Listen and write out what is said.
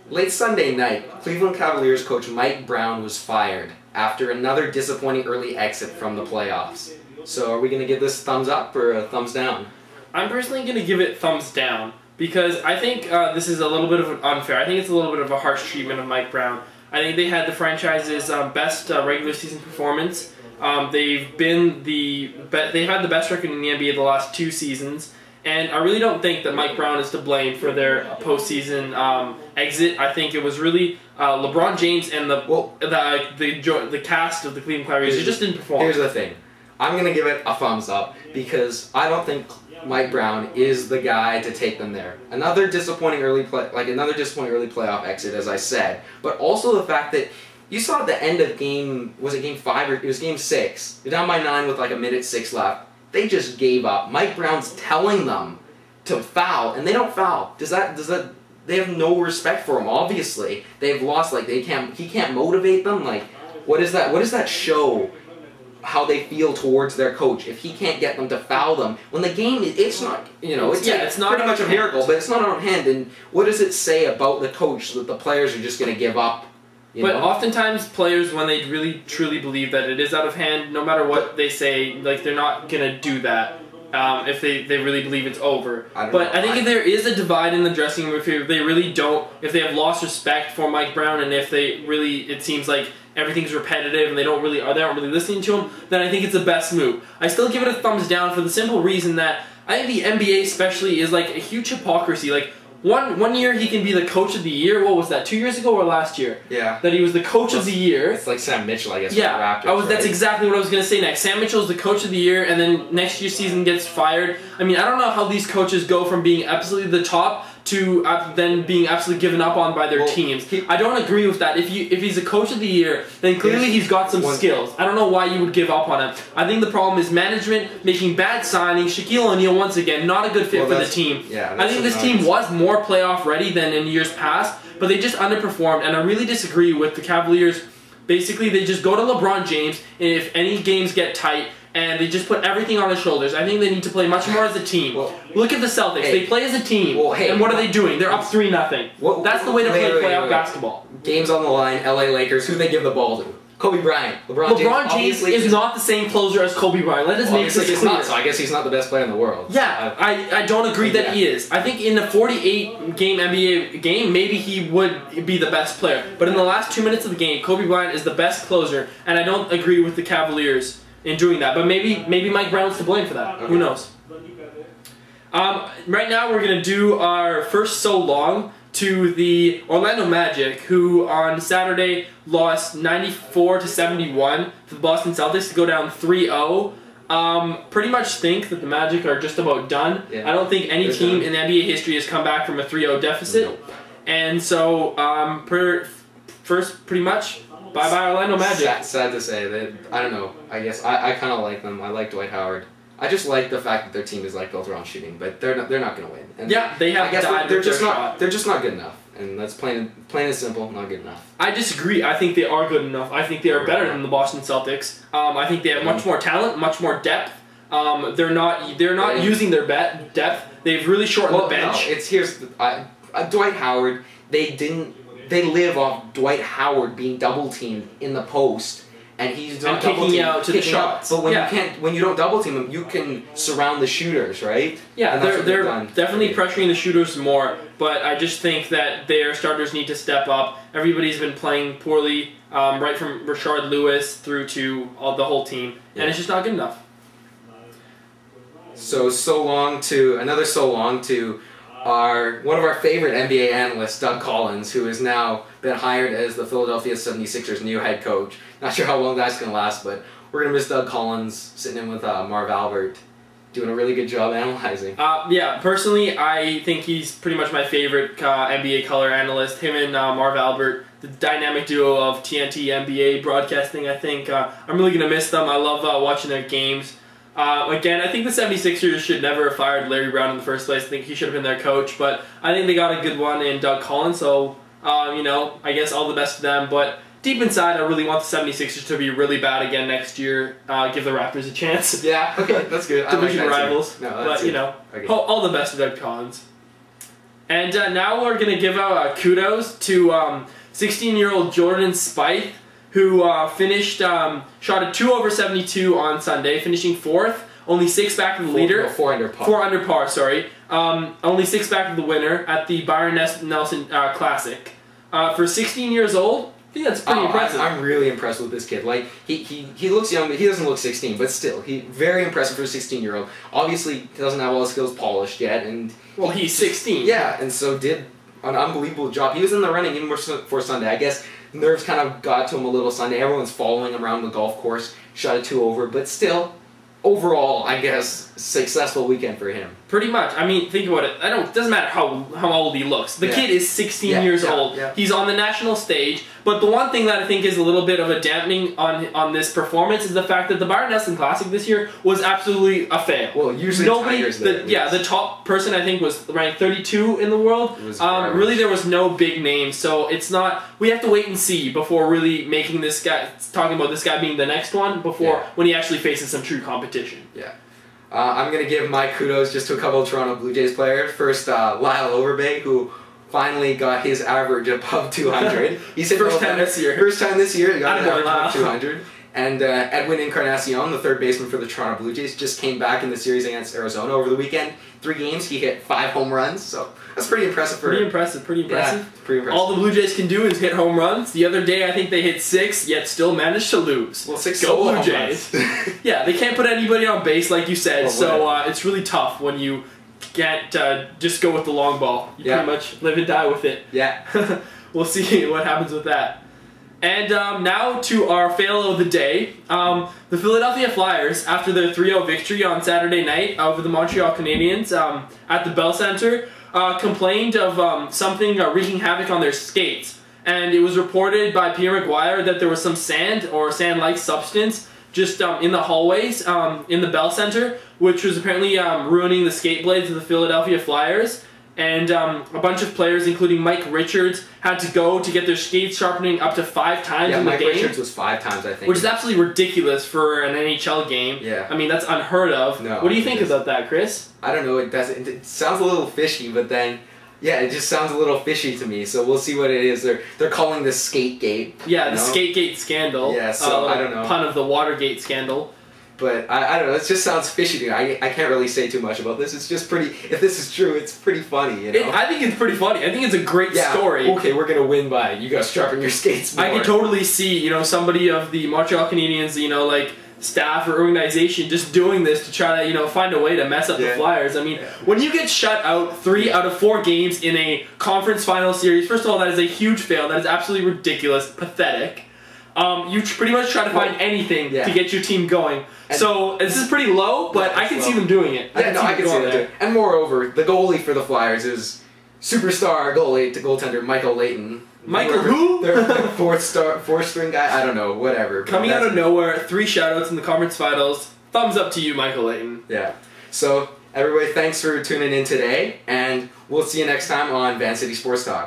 Late Sunday night, Cleveland Cavaliers coach Mike Brown was fired after another disappointing early exit from the playoffs. So are we going to give this thumbs up or a thumbs down? I'm personally going to give it thumbs down because I think this is a little bit of unfair. I think it's a little bit of a harsh treatment of Mike Brown. I think they had the franchise's best regular season performance. They've had the best record in the NBA the last 2 seasons. And I really don't think that Mike Brown is to blame for their postseason exit. I think it was really LeBron James and the cast of the Cleveland Cavaliers who just didn't perform. Here's the thing. I'm going to give it a thumbs up because I don't think Mike Brown is the guy to take them there. Another disappointing early playoff exit, as I said. But also the fact that you saw at the end of game 5 or it was game 6. They're down by 9 with like a minute 6 left. They just gave up. Mike Brown's telling them to foul, and they don't foul. Does that? They have no respect for him. Obviously, they've lost. Like he can't motivate them. Like, what is that? What does that show? How they feel towards their coach if he can't get them to foul them when the game it's not it's not pretty much a miracle, but it's not on hand. And what does it say about the coach that the players are just going to give up? But oftentimes players, when they really truly believe that it is out of hand, no matter what they say, like they're not gonna do that if they really believe it's over. I think if there is a divide in the dressing room, if they have lost respect for Mike Brown, and if it seems like everything's repetitive and they aren't really listening to him, then I think it's the best move. I still give it a thumbs down for the simple reason that I think the NBA especially is like a huge hypocrisy. Like one year he can be the coach of the year. What was that? 2 years ago or last year? Yeah. That he was the coach of the year. It's like Sam Mitchell, I guess. Yeah. With the Raptors, That's exactly what I was going to say next. Sam Mitchell is the coach of the year, and then next year's season gets fired. I mean, I don't know how these coaches go from being absolutely the top to then being absolutely given up on by their teams. I don't agree with that. If he's a coach of the year, then clearly he's got some skills. I don't know why you would give up on him. I think the problem is management making bad signings. Shaquille O'Neal, once again, not a good fit for the team. Yeah, I think this team was more playoff ready than in years past, but they just underperformed, and I really disagree with the Cavaliers. Basically, they just go to LeBron James, and if any games get tight, and they just put everything on his shoulders. I think they need to play much more as a team. Look at the Celtics. They play as a team. And what are they doing? They're up 3-0. That's the way to play playoff basketball. Games on the line, LA Lakers. Who they give the ball to? Kobe Bryant. LeBron James is not the same closer as Kobe Bryant. Let us make this clear. So I guess he's not the best player in the world. Yeah, I don't agree that he is. I think in a 48-game NBA game, maybe he would be the best player. But in the last 2 minutes of the game, Kobe Bryant is the best closer, and I don't agree with the Cavaliers in doing that. But maybe Mike Brown's to blame for that. Okay. Who knows? Right now we're going to do our first so long to the Orlando Magic, who on Saturday lost 94-71 to the Boston Celtics to go down 3-0. Pretty much think that the Magic are just about done. Yeah. I don't think any team in NBA history has come back from a 3-0 deficit. Nope. And so, pretty much, bye-bye Orlando Magic. Sad to say. I don't know. I guess I kind of like them. I like Dwight Howard. I just like the fact that their team is like built around shooting, but they're not going to win. And yeah, they have. I guess they're just not good enough, and that's plain and simple, not good enough. I disagree. I think they are good enough. I think they are better than the Boston Celtics. I think they have much more talent, much more depth. They're not using their depth. They've really shortened the bench. No, Dwight Howard. They live off Dwight Howard being double teamed in the post. And he's not kicking out to the shots. But when you don't double team him, you can surround the shooters, right? Yeah, they're definitely pressuring the shooters more. But I just think that their starters need to step up. Everybody's been playing poorly, right from Rashard Lewis through to the whole team, and it's just not good enough. So long to one of our favorite NBA analysts, Doug Collins, who has now been hired as the Philadelphia 76ers' new head coach. Not sure how long that's going to last, but we're going to miss Doug Collins sitting in with Marv Albert, doing a really good job analyzing. Yeah, personally, I think he's pretty much my favorite NBA color analyst. Him and Marv Albert, the dynamic duo of TNT NBA broadcasting, I think. I'm really going to miss them. I love watching their games. Again, I think the 76ers should never have fired Larry Brown in the first place. I think he should have been their coach, but I think they got a good one in Doug Collins, so, I guess all the best to them. But deep inside, I really want the 76ers to be really bad again next year. Give the Raptors a chance. Yeah, okay, that's good. Division like that rivals. No, but, okay. all the best to Doug Collins. And now we're going to give out kudos to 16-year-old Jordan Spieth, who finished, shot a 2 over 72 on Sunday, finishing 4th, only 6 back of the leader. 4 under par. 4 under par, sorry. Only 6 back of the winner at the Byron Nelson Classic. For 16 years old, I think that's pretty impressive. I'm really impressed with this kid. Like, he looks young, but he doesn't look 16, but still, very impressive for a 16-year-old. Obviously, he doesn't have all his skills polished yet, and... Well, he's 16. Yeah, and so did an unbelievable job. He was in the running even for Sunday. I guess nerves kind of got to him a little Sunday. Everyone's following him around the golf course. Shot a 2 over, but still, overall, I guess, successful weekend for him. Pretty much. I mean, think about it. It doesn't matter how old he looks. The kid is 16 years old. Yeah. He's on the national stage. But the one thing that I think is a little bit of a dampening on this performance is the fact that the Byron Nelson Classic this year was absolutely a fail. Well, usually the top person I think was ranked 32 in the world. Really, there was no big name, so it's not. We have to wait and see before really making this guy talking about this guy being the next one when he actually faces some true competition. Yeah. I'm going to give my kudos just to a couple of Toronto Blue Jays players. First, Lyle Overbay, who finally got his average above 200. He's hit First time this year, he got his average above 200. And Edwin Encarnacion, the third baseman for the Toronto Blue Jays, just came back in the series against Arizona over the weekend. 3 games, he hit 5 home runs, so that's pretty impressive. Pretty impressive. Yeah, pretty impressive. All the Blue Jays can do is hit home runs. The other day, I think they hit 6, yet still managed to lose. Well, 6 Go Blue Jays. Yeah, they can't put anybody on base, like you said, so it's really tough when you can't just go with the long ball. You pretty much live and die with it. Yeah. We'll see what happens with that. And now to our fail of the day. The Philadelphia Flyers, after their 3-0 victory on Saturday night over the Montreal Canadiens at the Bell Center, complained of something wreaking havoc on their skates. And it was reported by Pierre McGuire that there was some sand or sand-like substance just in the hallways in the Bell Center, which was apparently ruining the skate blades of the Philadelphia Flyers. And a bunch of players, including Mike Richards, had to go to get their skates sharpening up to 5 times in the game. Mike Richards was 5 times, I think. Which is absolutely ridiculous for an NHL game. Yeah. I mean, that's unheard of. No, what do you think about that, Chris? I don't know. It sounds a little fishy, but then, yeah, it just sounds a little fishy to me. So we'll see what it is. They're calling this Skategate. Yeah, the Skategate scandal. Yeah, so I don't know. Pun of the Watergate scandal. But I don't know, it just sounds fishy to me. I can't really say too much about this. It's just pretty, if this is true, it's pretty funny, you know? I think it's pretty funny. I think it's a great story. Okay, we're going to win by you got to sharpen your skates more. I can totally see, you know, somebody of the Montreal Canadiens, you know, like, staff or organization just doing this to try to, you know, find a way to mess up the Flyers. I mean, when you get shut out 3 out of 4 games in a conference final series, first of all, that is a huge fail. That is absolutely ridiculous, pathetic. You pretty much try to find anything to get your team going. And so this is pretty low, but I can see them doing it. I can see them doing it. And moreover, the goalie for the Flyers is superstar goaltender Michael Leighton. Michael who? Their 4th string guy. I don't know. Whatever. Coming out of nowhere, 3 shoutouts in the conference finals. Thumbs up to you, Michael Leighton. Yeah. So everybody, thanks for tuning in today, and we'll see you next time on Van City Sports Talk.